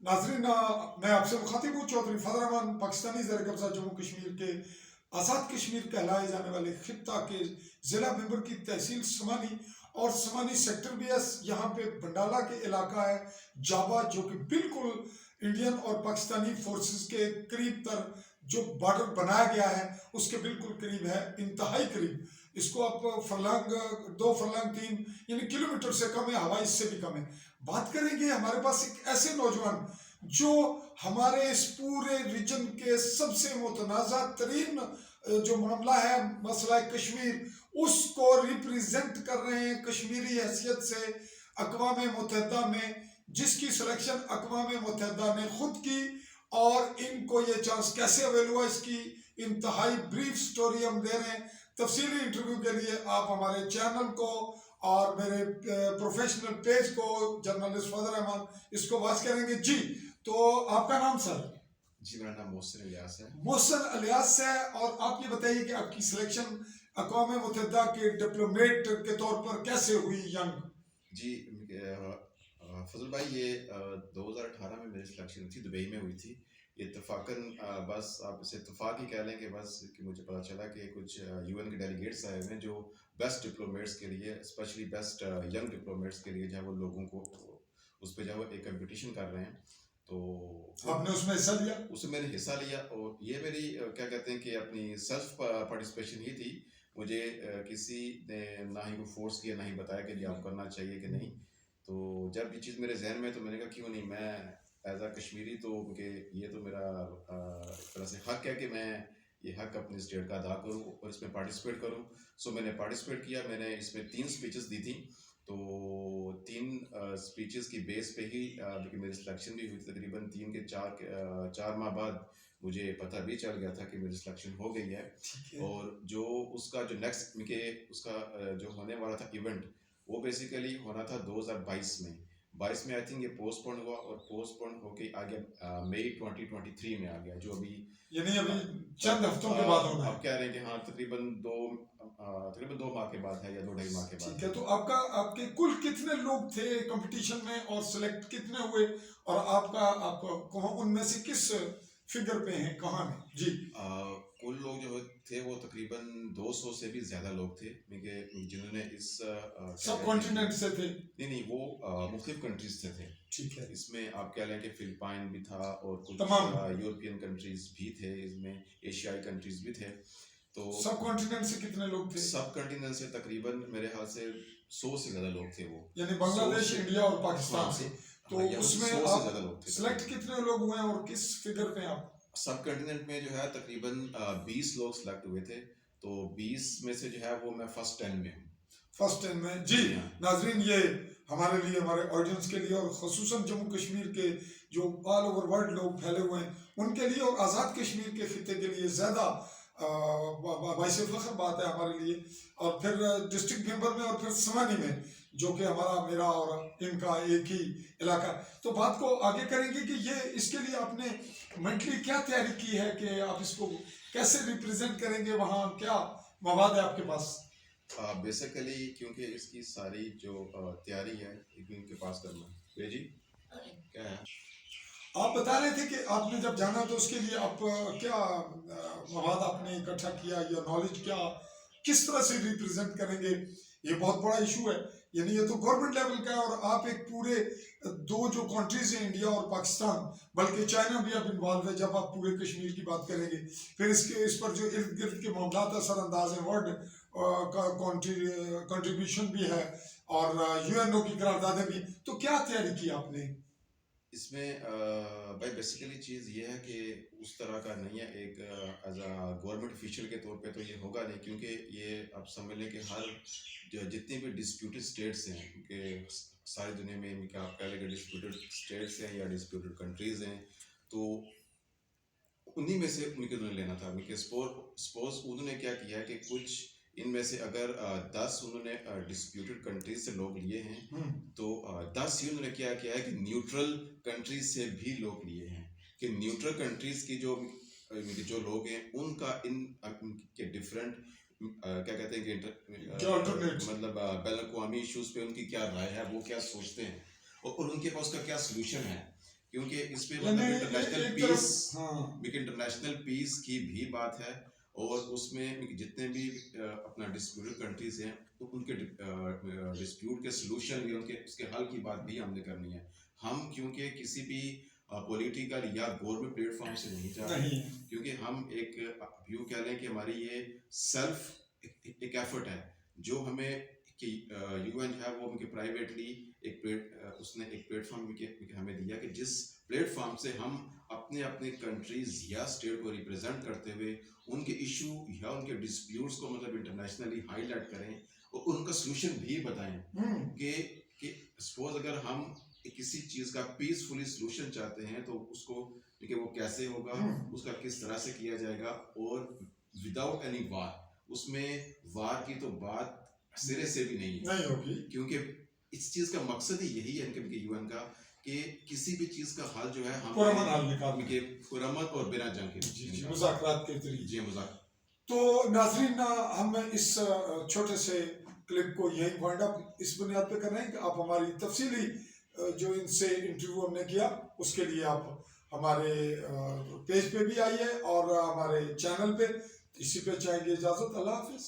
नाजरीन, मैं आपसे मुखातिब हूँ चौधरी फजल रहमान, पाकिस्तानी ज़र कब्ज़ा जम्मू कश्मीर के आज़ाद कश्मीर कहलाए जाने वाले खित्ता के ज़िला मेंबर की तहसील समानी और समानी सेक्टर भी है। यहाँ पे बंडाला के इलाका है जाबा, जो कि बिल्कुल इंडियन और पाकिस्तानी फोर्सेस के करीब तर जो बॉर्डर बनाया गया है उसके बिल्कुल करीब है, इंतहाई करीब। इसको आप फरलांग, 2 फरलांग 3 यानी किलोमीटर से कम है, हवा इससे भी कम है। बात करेंगे हमारे पास एक ऐसे नौजवान जो हमारे इस पूरे रीजन के सबसे मुतनाज़ा तरीन जो मामला है, मसला कश्मीर, उसको रिप्रेजेंट कर रहे हैं कश्मीरी हैसियत से अक़वाम मुत्तहिदा में, जिसकी सिलेक्शन अक़वाम मुत्तहिदा ने खुद की। और इनको ये चांस कैसे अवेल हुआ, इसकी इंतहाई ब्रीफ स्टोरी हम दे रहे हैं। तफसीली इंटरव्यू के लिए आप हमारे चैनल को और मेरे प्रोफेशनल पेज को, जर्नलिस्ट फजल रहमान, इसको वॉच करेंगे जी। तो आपका नाम सर? जी, मेरा नाम मोहसिन इलियास है। मोहसिन इलियास है। और आप ये बताइए कि आपकी सिलेक्शन अक़वाम मुत्तहिदा के डिप्लोमेट के तौर पर कैसे हुई यंग? जी, फजल भाई, ये 2018 में मेरी सिलेक्शन थी, दुबई में हुई थी। इत्तफाकन बस आप इसे इत्तफाक ही कह लें कि बस कि मुझे पता चला कि कुछ यूएन के डेलीगेट्स आए हुए हैं जो बेस्ट डिप्लोमेट्स के लिए, स्पेशली बेस्ट यंग डिप्लोमेट्स के लिए, जो है वो लोगों को उस पर जो है वो एक कंपटीशन कर रहे हैं। तो आपने उसमें हिस्सा लिया? उसमें मैंने हिस्सा लिया और ये मेरी क्या कहते हैं कि अपनी सेल्फ पार्टिसिपेशन ही थी। मुझे किसी ने ना ही वो फोर्स किया, ना ही बताया कि जी आप करना चाहिए कि नहीं। तो जब ये चीज़ मेरे जहन में, तो मैंने कहा क्यों नहीं, मैं एज आ कश्मीरी, तो क्योंकि ये तो मेरा एक तरह से हक है कि मैं ये हक अपनी स्टेट का अदा करूँ और इसमें पार्टिसिपेट करूँ। सो मैंने पार्टिसिपेट किया। मैंने इसमें 3 स्पीचेस दी थी। तो 3 स्पीचेस की बेस पे ही क्योंकि मेरी सिलेक्शन भी हुई थी तकरीबन 3 के 4 माह बाद मुझे पता भी चल गया था कि मेरी सिलेक्शन हो गई है। और जो उसका जो नेक्स्ट के उसका जो होने वाला था इवेंट, वो बेसिकली होना था 2022 में। 22 में आई थिंक ये पोस्टपोन हुआ और पोस्टपोन होके आ गया मई 2023 में आ गया, जो अभी यानी अभी चंद हफ्तों के बाद होना है। अब कह रहे हैं कि हाँ तकरीबन 2 माह के बाद है या 2 ढाई माह के बाद। ठीक है, तो आपके कुल कितने लोग थे कंपटीशन में और सिलेक्ट कितने हुए, और आप कहाँ उनमें से किस फिगर पे हैं, कहाँ में जी? कुल लोग जो थे वो तकरीबन 200 से भी ज़्यादा लोग थे, जिन्होंने इस सब कॉन्टिनेंट से थे? नहीं, वो मुख्तलिफ कंट्रीज से थे। ठीक है। इसमें आप कह लें कि फिलिपाइन भी था और कुछ तमाम यूरोपियन कंट्रीज भी थे, इसमें एशियाई कंट्रीज भी थे। तो सब कॉन्टिनेंट से कितने लोग थे? सब कंटिनेंट से तकरीबन मेरे ख्याल से 100 से ज़्यादा लोग थे वो, यानी बांग्लादेश, इंडिया और पाकिस्तान से। तो उसमें 100 से ज़्यादा लोग थे। सिलेक्ट कितने लोग हुए और किस फिगर पे आप? सब कंटिनेंट में जो है तकरीबन 20 लोग सिलेक्ट हुए थे। तो 20 में से जो है वो मैं फर्स्ट 10 में हूँ। फर्स्ट 10 में जी। नाजरीन, ये हमारे लिए, हमारे ऑडियंस के लिए और ख़ुसूसन जम्मू कश्मीर के जो ऑल ओवर वर्ल्ड लोग फैले हुए हैं उनके लिए और आज़ाद कश्मीर के खिते के लिए ज़्यादा बाइस फ़ख्र बात है हमारे लिए। और फिर डिस्ट्रिक्ट मेंबर में और फिर समानी में, जो कि हमारा, मेरा और इनका एक ही इलाका। तो बात को आगे करेंगे कि ये इसके लिए आपने मेंटली क्या तैयारी की है कि आप इसको कैसे रिप्रेजेंट करेंगे, वहाँ क्या मवाद है आपके पास? बेसिकली क्योंकि इसकी सारी जो तैयारी है इनके पास करना है जी। क्या है, आप बता रहे थे कि आपने जब जाना तो उसके लिए आप क्या मवाद आपने इकट्ठा किया, या नॉलेज क्या, किस तरह से रिप्रेजेंट करेंगे? ये बहुत बड़ा इशू है, यानी ये तो गवर्नमेंट लेवल का है, और आप एक पूरे 2 जो कंट्रीज हैं, इंडिया और पाकिस्तान, बल्कि चाइना भी अब इन्वॉल्व है जब आप पूरे कश्मीर की बात करेंगे। फिर इस पर जो इर्द गिर्द के मामला असरअंदाज हैं, वर्ल्ड का कंट्रीब्यूशन भी है और यूएनओ की करारदादें भी। तो क्या तैयारी की आपने इसमें? भाई बेसिकली चीज़ ये है कि उस तरह का नहीं है, एक एज अ गवर्नमेंट ऑफिशियल के तौर पे तो ये होगा नहीं, क्योंकि ये आप समझ लें कि हर जितनी भी डिस्प्यूटेड स्टेट्स हैं, क्योंकि सारी दुनिया में इनका आप कह लेंगे डिस्प्यूटेड स्टेट्स हैं या डिस्प्यूटेड कंट्रीज़ हैं, तो उन्हीं में से उन्होंने लेना था। सपोज उन्होंने क्या किया कि कुछ इनमें से अगर 10 उन्होंने डिस्प्यूटेड कंट्रीज से लोग लिए हैं, तो 10 ही उन्होंने क्या किया है कि न्यूट्रल कंट्रीज से भी लोग लिए हैं, कि न्यूट्रल कंट्रीज की जो लोग हैं उनका इनके डिफरेंट क्या कहते हैं कि मतलब बैन अवी इशूज़ पे उनकी क्या राय है, वो क्या सोचते हैं और उनके पास उसका क्या सोल्यूशन है। क्योंकि इस पे यानी मतलब इंटरनेशनल एक पीस, तरफ हाँ इंटरनेशनल पीस की भी बात है, और उसमें जितने भी अपना डिस्प्यूटेड कंट्रीज हैं, तो उनके डिस्प्यूट के सोल्यूशन भी, उनके उसके हल की बात भी हमने करनी है। हम क्योंकि किसी भी पॉलिटिकल या गवर्नमेंट प्लेटफॉर्म से नहीं जा रहे, नहीं है। क्योंकि हम एक यूँ कह लें कि हमारी ये सेल्फ एक एफर्ट है जो हमें कि यूएन है वो उनके प्राइवेटली उसने एक प्लेटफॉर्म हमें दिया कि जिस प्लेटफॉर्म से हम अपने अपने कंट्रीज या स्टेट को रिप्रेजेंट करते हुए उनके इशू या उनके डिस्प्यूट्स को मतलब इंटरनेशनली हाईलाइट करें और उनका सोल्यूशन भी बताएं कि कि सपोज अगर हम किसी चीज़ का पीसफुली सोल्यूशन चाहते हैं तो उसको कि वो कैसे होगा, उसका किस तरह से किया जाएगा, और विदाउट एनी वार, उसमें वार की तो बात सिरे से भी नहीं है, नहीं होगी, क्योंकि इस चीज़ का मकसद ही यही है इनके यूएन का कि किसी भी चीज़ का हल जो है हम पुरअमन हल निकालना के पुरअमन और बिना जंग के जी मुज़ाकरात के जरिए। जी मजाक। तो नाजरीन, हम इस छोटे से क्लिप को यही वाइंड अप इस बुनियाद पे कर रहे हैं कि आप हमारी तफसीली जो इनसे इंटरव्यू हमने किया उसके लिए आप हमारे पेज पे भी आइए और हमारे चैनल पे। इसी पे चाहेंगे इजाज़त। अल्लाह हाफिज़।